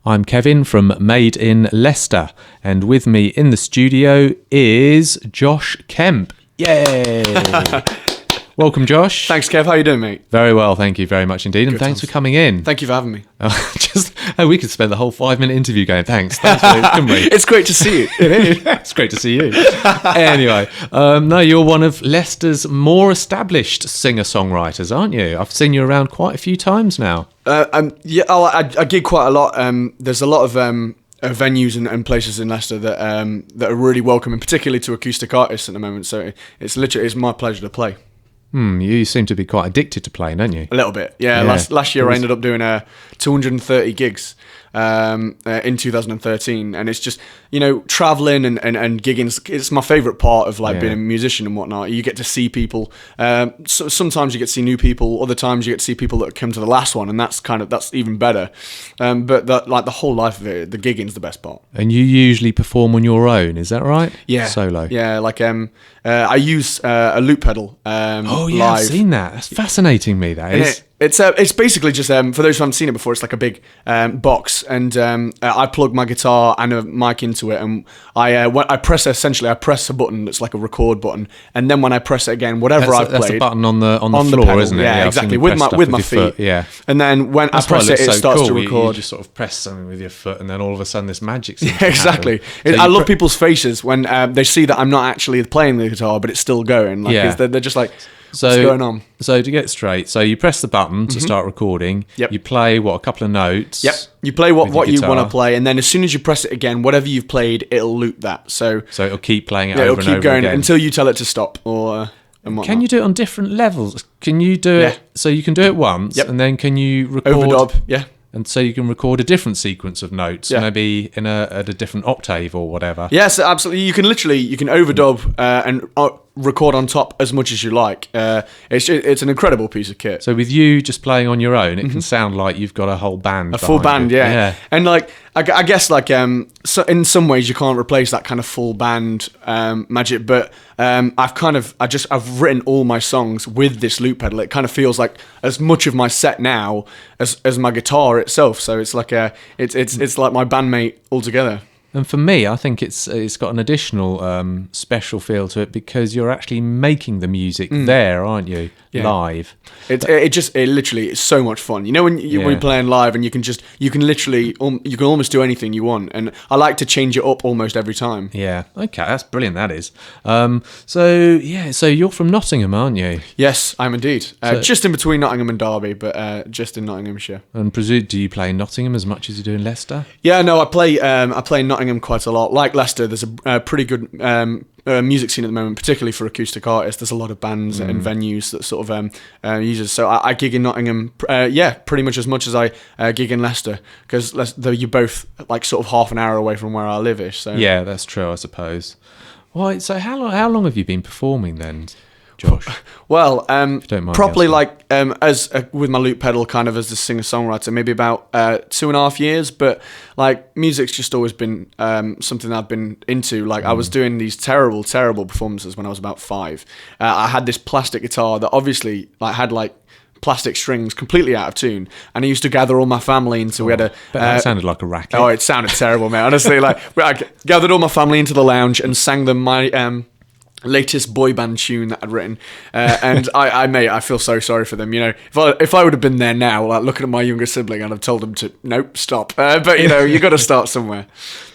I'm Kevin from Made in Leicester, and with me in the studio is Josh Kemp. Yay! Welcome, Josh. Thanks, Kev. How you doing, mate? Very well, thank you very much indeed, and Good thanks times. for coming in. Thank you for having me. We could spend the whole 5-minute interview going, thanks, couldn't we? It's great to see you. It is. It's great to see you. Anyway, no, you're one of Leicester's more established singer-songwriters, aren't you? I've seen you around quite a few times now. I gig quite a lot. There's a lot of venues and places in Leicester that are really welcoming, particularly to acoustic artists at the moment. So it's my pleasure to play. You seem to be quite addicted to playing, don't you? A little bit, yeah. Last year I ended up doing 230 gigs in 2013, and it's just, traveling and gigging. It's my favorite part of being a musician and whatnot. You get to see people. So sometimes you get to see new people. Other times you get to see people that come to the last one, and that's even better. But the whole life of it, the gigging's the best part. And you usually perform on your own, is that right? Yeah, solo. Yeah, I use a loop pedal. Oh yeah, live. I've seen that. That's fascinating me. That is. It's basically just for those who haven't seen it before, it's like a big box, and I plug my guitar and a mic into it, and I press a button that's like a record button, and then when I press it again, that's a button on the floor, pedal, isn't it? Yeah, exactly. With my feet. Foot, yeah. And then when I press it starts to record. You just sort of press something with your foot, and then all of a sudden this magic seems to exactly. So I love people's faces when they see that I'm not actually playing the guitar, but it's still going. They're just like. So, what's going on? So to get straight, so you press the button to start recording. Yep. You play a couple of notes. Yep. You play what you want to play, and then as soon as you press it again, whatever you've played, it'll loop that. So it'll keep playing it over it'll and keep over going again until you tell it to stop. Can you do it on different levels? Can you do it? So you can do it once, and then can you record? Overdub, yeah. And so you can record a different sequence of notes, maybe at a different octave or whatever. Yes, absolutely. You can overdub and record on top as much as you like. It's an incredible piece of kit. So with you just playing on your own, it can sound like you've got a whole band. A full band, yeah. And I guess so in some ways you can't replace that kind of full band magic, but I've written all my songs with this loop pedal. It kind of feels like as much of my set now as my guitar itself. So it's like it's like my bandmate altogether. And for me, I think it's got an additional special feel to it because you're actually making the music there, aren't you? Yeah. Live. It literally is so much fun. When you're playing live and you can almost do anything you want, and I like to change it up almost every time. Yeah. Okay, that's brilliant. That is. So you're from Nottingham, aren't you? Yes, I'm indeed. Just in between Nottingham and Derby, but just in Nottinghamshire. And do you play in Nottingham as much as you do in Leicester? Yeah, no, I play in Nottingham quite a lot. Like Leicester, there's a pretty good music scene at the moment, particularly for acoustic artists. There's a lot of bands and venues that sort of use it. So I gig in Nottingham, pretty much as I gig in Leicester, because you're both like sort of half an hour away from where I live-ish. So yeah, that's true, I suppose. Well, so how long have you been performing then, Josh? Well, properly asking. with my loop pedal, kind of as a singer-songwriter, maybe about 2.5 years. But music's just always been something I've been into. I was doing these terrible performances when I was about 5. I had this plastic guitar that obviously had plastic strings completely out of tune, and I used to gather all my family into. We had that sounded like a racket. Oh, it sounded terrible, man. Honestly, I gathered all my family into the lounge and sang them my latest boy band tune that I'd written, and I feel so sorry for them. If I would have been there now, looking at my younger sibling, I'd have told them to nope, stop. But you got to start somewhere.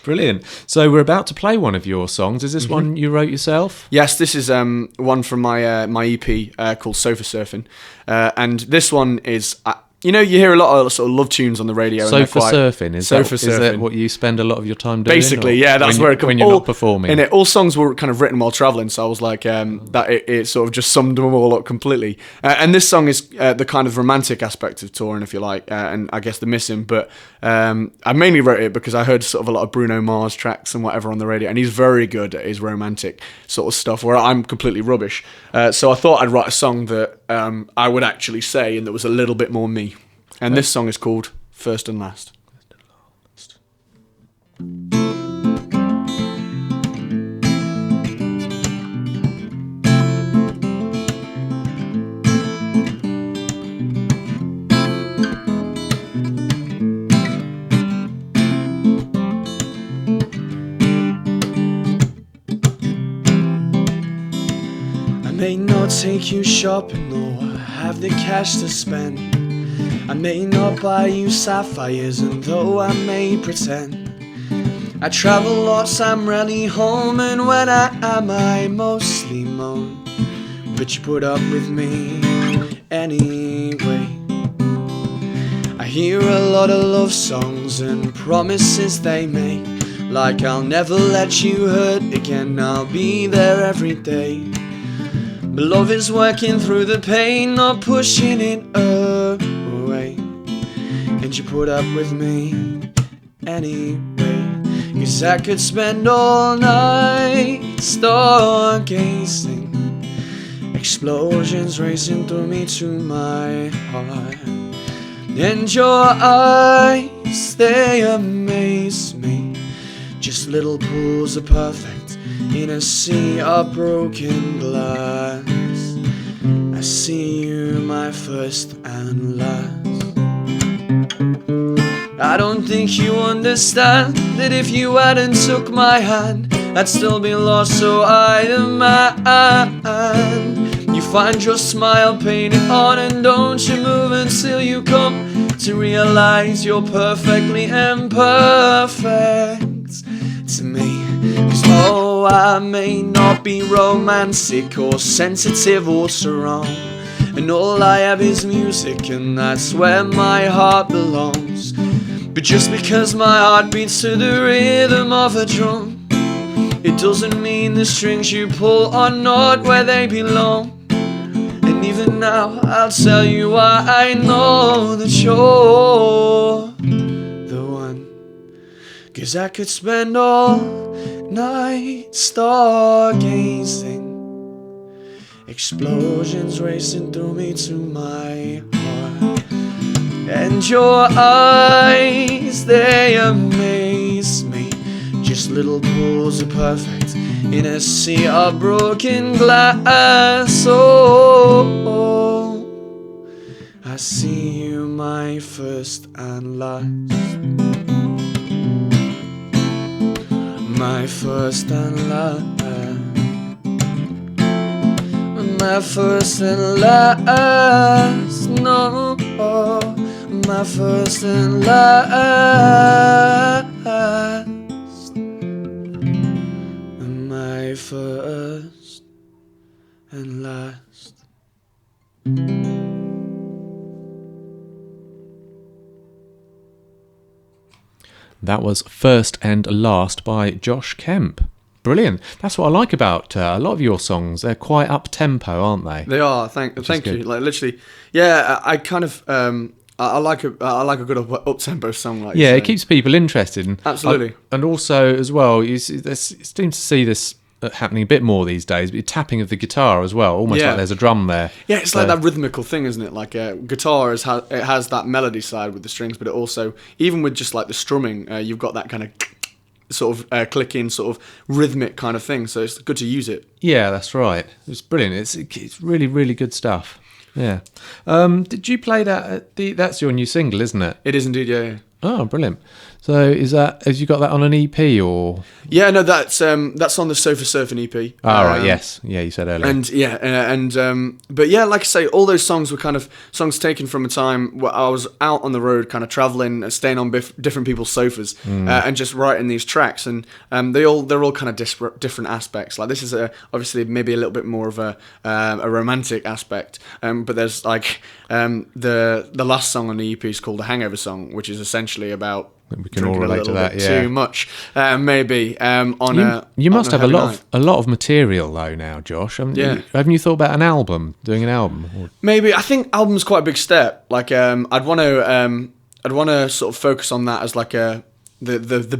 Brilliant. So we're about to play one of your songs. Is this one you wrote yourself? Yes, this is one from my EP called Sofa Surfing, and this one is. You hear a lot of sort of love tunes on the radio. Sofa surfing, is that what you spend a lot of your time doing? Basically, yeah, that's where it comes. When you're not performing. And all songs were kind of written while travelling, so I was like, that it sort of just summed them all up completely. And this song is the kind of romantic aspect of touring, if you like, and I guess the missing. But I mainly wrote it because I heard sort of a lot of Bruno Mars tracks and whatever on the radio, and he's very good at his romantic sort of stuff, where I'm completely rubbish. So I thought I'd write a song that I would actually say, and that was a little bit more me. And this song is called First and Last. not take you shopping or have the cash to spend. I may not buy you sapphires, and though I may pretend I travel lots, I'm rarely home, and when I am, I mostly moan. But you put up with me anyway. I hear a lot of love songs and promises they make, like I'll never let you hurt again, I'll be there every day. But love is working through the pain, not pushing it away. And you put up with me anyway. 'Cause I could spend all night stargazing, explosions racing through me to my heart. And your eyes, they amaze me, just little pools of perfect in a sea of broken glass. I see you, my first and last. I don't think you understand that if you hadn't took my hand, I'd still be lost, so I demand you find your smile painted on, and don't you move until you come to realize you're perfectly imperfect to me. 'Cause oh, I may not be romantic or sensitive or strong, and all I have is music, and that's where my heart belongs. But just because my heart beats to the rhythm of a drum, it doesn't mean the strings you pull are not where they belong. And even now I'll tell you why I know that you're the one. 'Cause I could spend all night stargazing, explosions racing through me to my heart. And your eyes, they amaze me, just little pools of perfect in a sea of broken glass. Oh, I see you, my first and last. My first and last. My first and last. No, my first and last. My first and last. That was First and Last by Josh Kemp. Brilliant. That's what I like about a lot of your songs. They're quite up-tempo, aren't they? They are. Thank you. Like literally, yeah. I kind of I like a good up-tempo song. Like yeah, it keeps people interested. Absolutely. And also as well, you seem to see this happening a bit more these days. But tapping of the guitar as well, almost like there's a drum there. Yeah, it's like that rhythmical thing, isn't it? Like guitar it has that melody side with the strings, but it also, even with just like the strumming, you've got that kind of sort of clicking, sort of rhythmic kind of thing. So it's good to use it. Yeah, that's right. It's brilliant. It's really, really good stuff. Yeah. Did you play that? That's your new single, isn't it? It is indeed. Yeah. Oh, brilliant. So have you got that on an EP or? Yeah, no, that's on the Sofa Surfing EP. Oh, right, yes. Yeah, you said earlier. And but yeah, like I say, all those songs were kind of songs taken from a time where I was out on the road, kind of traveling, staying on different people's sofas, and just writing these tracks. And they're all kind of different aspects. Like this is obviously maybe a little bit more of a romantic aspect. But there's like the last song on the EP is called a hangover song, which is essentially about we can all relate to that. Yeah, too much, maybe. You must have a lot of material though now, Josh. Haven't you thought about doing an album? Or? Maybe. I think album's quite a big step. Like I'd want to sort of focus on that as like the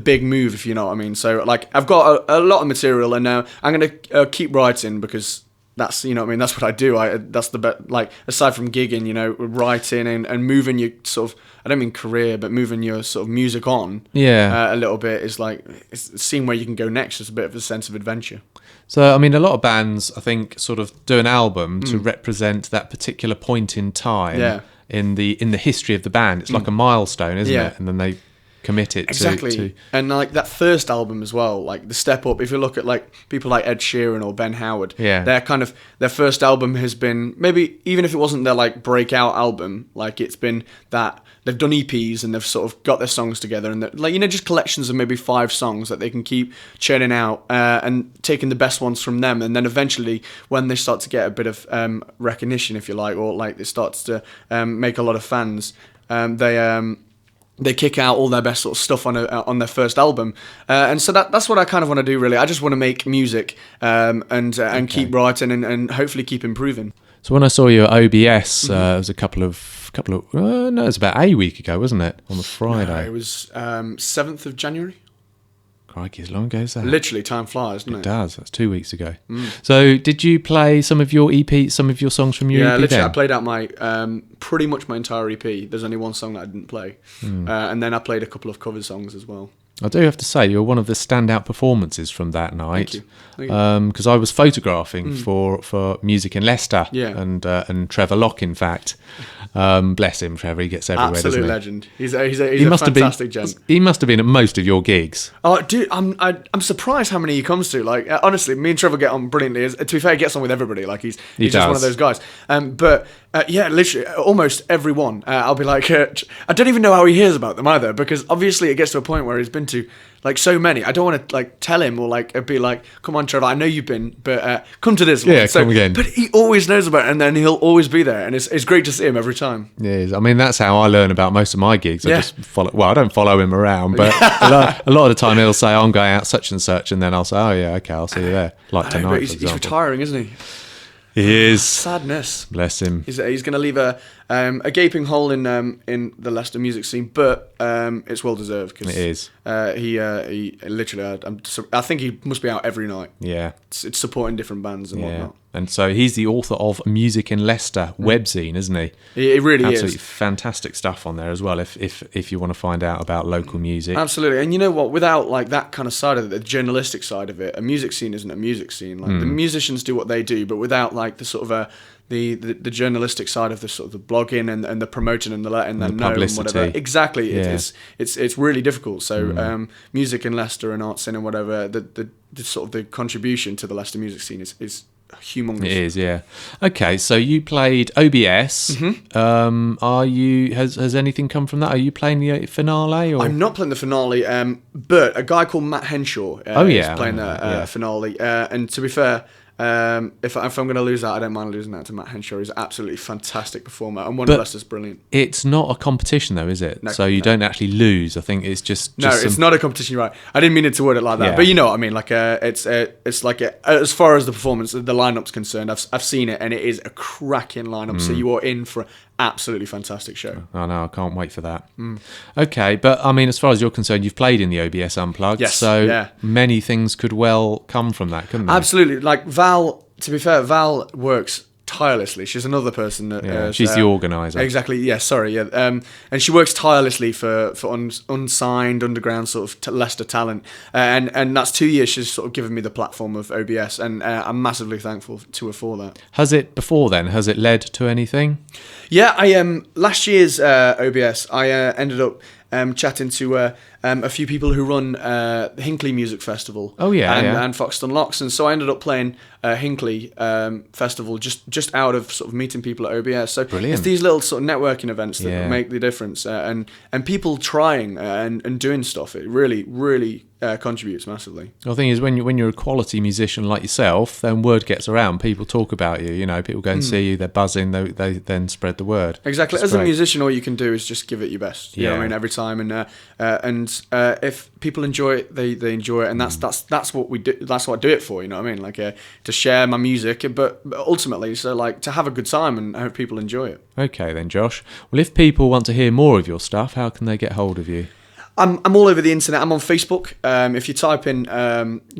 big move, if you know what I mean. So like I've got a lot of material, and I'm gonna keep writing because that's, you know what I mean, that's what I do. That's the best, like, aside from gigging, you know, writing and moving your sort of, I don't mean career, but moving your sort of music on a little bit is like, it's seeing where you can go next. It's a bit of a sense of adventure. So, I mean, a lot of bands, I think, sort of do an album to represent that particular point in time in the history of the band. It's like a milestone, isn't it? And then they commit it Exactly. to. And like that first album as well, like the step up, if you look at like people like Ed Sheeran or Ben Howard, Yeah. their first album has been, maybe even if it wasn't their like breakout album, like it's been that they've done EPs and they've sort of got their songs together, and like, you know, just collections of maybe 5 songs that they can keep churning out and taking the best ones from them, and then eventually when they start to get a bit of recognition, if you like, or like it starts to make a lot of fans, they kick out all their best sort of stuff on their first album, and so that's what I kind of want to do, really. I just want to make music and keep writing and hopefully keep improving. So when I saw you at OBS, it was it was about a week ago, wasn't it? On the Friday. It was 7th of January. Crikey, as long ago as that. Literally, time flies, doesn't it? It does. That's 2 weeks ago. So did you play some of your EP, some of your songs from your EP literally, then? I played out my pretty much my entire EP. There's only one song that I didn't play, and then I played a couple of cover songs as well. I do have to say, you're one of the standout performances from that night. Thank you. Because I was photographing for Music in Leicester, and Trevor Locke, in fact. Bless him, Trevor. He gets everywhere, Absolute doesn't he? legend. He's a fantastic gent. He must have been at most of your gigs. Oh, dude, I'm surprised how many he comes to. Like, honestly, me and Trevor get on brilliantly. To be fair, he gets on with everybody. Like, he's just one of those guys. But literally, almost everyone. I'll be like, I don't even know how he hears about them either, because obviously it gets to a point where he's been to like so many. I don't want to like tell him or like be like, come on, Trevor, I know you've been, but come to this one. Yeah, come again. But he always knows about it, and then he'll always be there, and it's great to see him every time. Yeah, I mean, that's how I learn about most of my gigs. I just follow. Well, I don't follow him around, but a lot of the time he'll say, I'm going out such and such, and then I'll say, oh yeah, okay, I'll see you there. Like tonight, but for he's example. retiring, isn't he? He is. Sadness. Bless him. He's going to leave a gaping hole in the Leicester music scene, but it's well deserved. Cause, It is. He literally. I think he must be out every night. Yeah. It's supporting different bands and whatnot. And so he's the author of Music in Leicester webzine, isn't he? It really Absolutely is. fantastic stuff on there as well. If you want to find out about local music, Absolutely. And you know what? Without like that kind of side of it, the journalistic side of it, a music scene isn't a music scene. Like the musicians do what they do, but without like the sort of the journalistic side of the sort of the blogging and the promoting and the letting them know and whatever. Exactly. Yeah. It's really difficult. So music in Leicester and art scene and whatever, the sort of the contribution to the Leicester music scene is humongous. It is, yeah. Okay, so you played OBS. Has anything come from that? Are you playing the finale? Or? I'm not playing the finale, but a guy called Matt Henshaw is playing the finale. And to be fair, if I'm going to lose that, I don't mind losing that to Matt Henshaw. He's an absolutely fantastic performer, and one of Leicester's brilliant. It's not a competition, though, is it? No, so you don't actually lose. I think it's just it's not a competition. You're right. I didn't mean it to word it like that, but you know what I mean. Like it's like as far as the performance, the lineup's concerned, I've seen it, and it is a cracking lineup. So you are in for an absolutely fantastic show. I know. I can't wait for that. Okay, but I mean, as far as you're concerned, you've played in the OBS Unplugged, so many things could well come from that, couldn't they? Absolutely. Like Val, to be fair, Val works tirelessly. She's another person that she's the organizer. Exactly. Yeah. Sorry. Yeah. And she works tirelessly for unsigned underground sort of Leicester talent. And that's 2 years she's sort of given me the platform of OBS, and I'm massively thankful to her for that. Has it led to anything? Yeah. Last year's OBS, I ended up chatting to a few people who run the Hinckley Music Festival. Oh yeah, and Foxton Locks, and so I ended up playing Hinckley Festival just out of sort of meeting people at OBS. So brilliant. It's these little sort of networking events that make the difference, and people trying and doing stuff. It really contributes massively. The thing is, when you're a quality musician like yourself, then word gets around. People talk about you. You know, people go and see you. They're buzzing. They then spread the word. Exactly. As a musician, all you can do is just give it your best. You know what I mean? Every time, and if people enjoy it, they enjoy it, and that's what we do. That's what I do it for. You know what I mean? Like to share my music, but ultimately, so like to have a good time, and I hope people enjoy it. Okay, then, Josh. Well, if people want to hear more of your stuff, how can they get hold of you? I'm all over the internet. I'm on Facebook. If you type in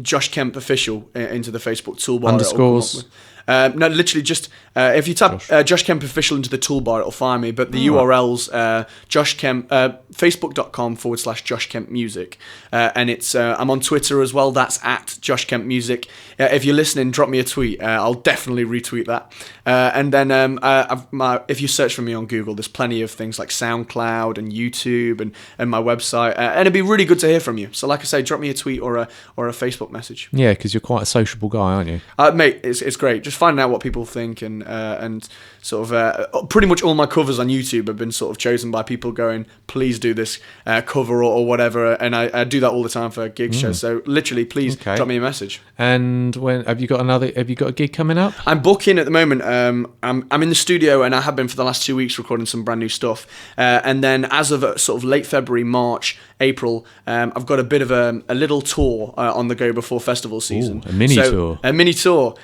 Josh Kemp Official into the Facebook toolbar, underscores. No, literally just if you type Josh Kemp Official into the toolbar, it'll find me. But the URL's Josh Kemp, Facebook.com/Josh Kemp Music. And it's I'm on Twitter as well. That's at Josh Kemp Music. If you're listening, drop me a tweet. I'll definitely retweet that. And then if you search for me on Google, there's plenty of things like SoundCloud and YouTube and my website. And it'd be really good to hear from you. So like I say, drop me a tweet or a Facebook message. Yeah, because you're quite a sociable guy, aren't you? Mate, it's great. Just finding out what people think and sort of pretty much all my covers on YouTube have been sort of chosen by people going, please do this cover or whatever. And I do that all the time for gig shows. So literally, please drop me a message. And when have you got a gig coming up? I'm booking at the moment. I'm in the studio and I have been for the last 2 weeks recording some brand new stuff. And then as of sort of late February, March, April, I've got a bit of a little tour on the go before festival season. Ooh, a mini tour. A mini tour.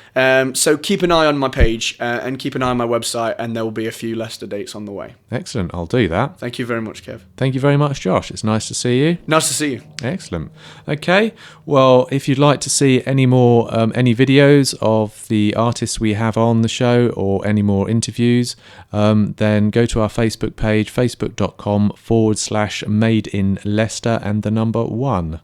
So keep an eye on my page and keep an eye on my website, and there will be a few Leicester dates on the way. Excellent. I'll do that. Thank you very much, Kev. Thank you very much, Josh. It's nice to see you. Nice to see you. Excellent. Okay. Well, if you'd like to see any more any videos of the artists we have on the show or any more interviews, then go to our Facebook page, facebook.com/Made in Leicester and the number 1.